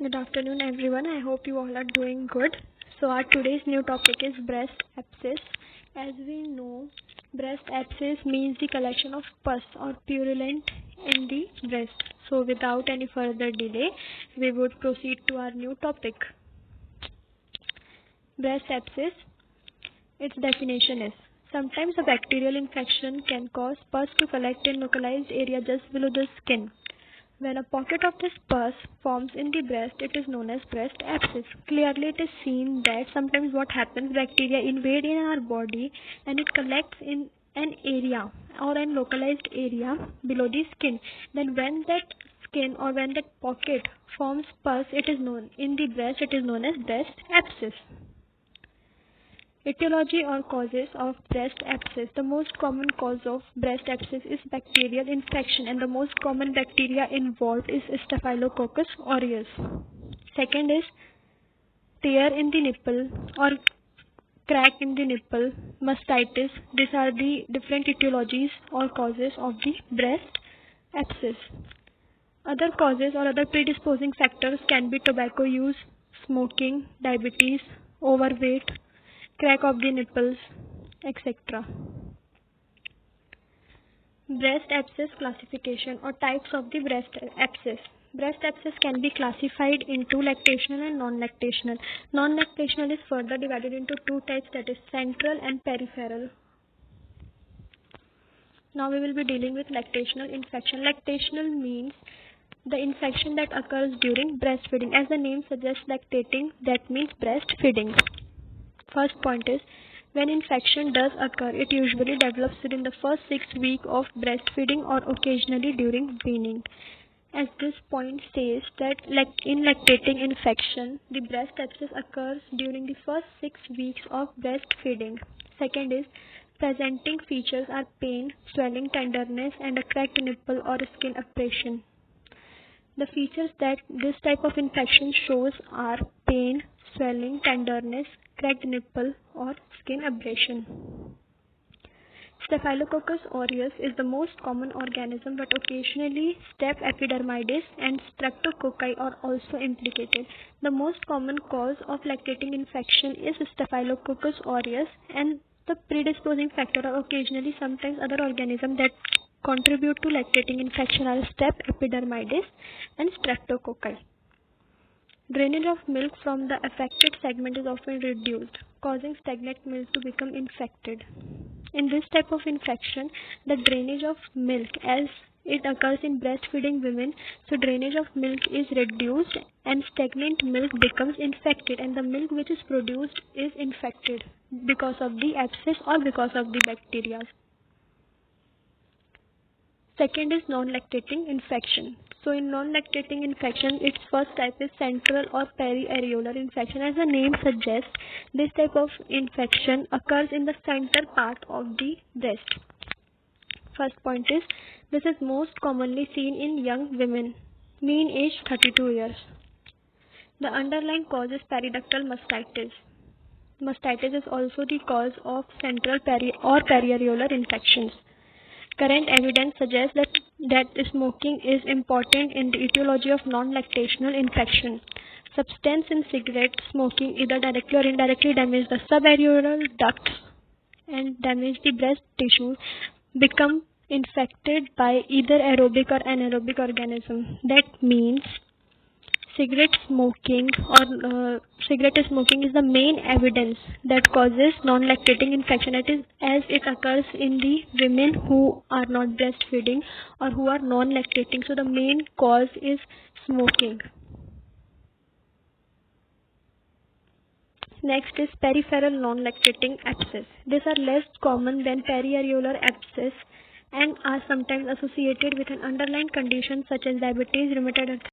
Good afternoon, everyone. I hope you all are doing good. So, our today's new topic is breast abscess. As we know, breast abscess means the collection of pus or purulent in the breast. So, without any further delay, we would proceed to our new topic. Breast abscess, its definition is: sometimes a bacterial infection can cause pus to collect in localized area just below the skin. When a pocket of this pus forms in the breast, it is known as breast abscess. Clearly, it is seen that sometimes what happens, bacteria invade in our body and it collects in an area or an localized area below the skin. Then when that skin or when that pocket forms pus, it is known in the breast, it is known as breast abscess. Etiology or causes of breast abscess. The most common cause of breast abscess is bacterial infection, and the most common bacteria involved is Staphylococcus aureus. Second is tear in the nipple or crack in the nipple, mastitis. These are the different etiologies or causes of the breast abscess. Other causes or other predisposing factors can be tobacco use, smoking, diabetes, overweight, crack of the nipples, etc. Breast abscess classification or types of the breast abscess. Breast abscess can be classified into lactational and non-lactational. Non-lactational is further divided into two types, that is central and peripheral. Now we will be dealing with lactational infection. Lactational means the infection that occurs during breastfeeding. As the name suggests, lactating, that means breastfeeding. First point is, when infection does occur, it usually develops within the first 6 weeks of breastfeeding or occasionally during weaning. As this point says that in lactating infection, the breast abscess occurs during the first 6 weeks of breastfeeding. Second is, presenting features are pain, swelling, tenderness, and a cracked nipple or skin abrasion. The features that this type of infection shows are pain, swelling, tenderness, cracked nipple, or skin abrasion. Staphylococcus aureus is the most common organism, but occasionally Staph epidermidis and Streptococci are also implicated. The most common cause of lactating infection is Staphylococcus aureus, and the predisposing factor are occasionally sometimes other organisms that contribute to lactating infection are Staph epidermidis and Streptococci. Drainage of milk from the affected segment is often reduced, causing stagnant milk to become infected. In this type of infection, the drainage of milk, as it occurs in breastfeeding women, so drainage of milk is reduced and stagnant milk becomes infected, and the milk which is produced is infected because of the abscess or because of the bacteria. Second is non-lactating infection. So in non-lactating infection, its first type is central or periareolar infection. As the name suggests, this type of infection occurs in the center part of the breast. First point is, this is most commonly seen in young women, mean age 32 years. The underlying cause is periductal mastitis. Mastitis is also the cause of central or periareolar infections. Current evidence suggests that smoking is important in the etiology of non-lactational infection. Substance in cigarette smoking either directly or indirectly damage the subareolar ducts and damage the breast tissue, become infected by either aerobic or anaerobic organism. That means cigarette smoking is the main evidence that causes non-lactating infection. It is as it occurs in the women who are not breastfeeding or who are non-lactating. So the main cause is smoking. Next is peripheral non-lactating abscess. These are less common than periareolar abscess and are sometimes associated with an underlying condition such as diabetes, rheumatoid arthritis,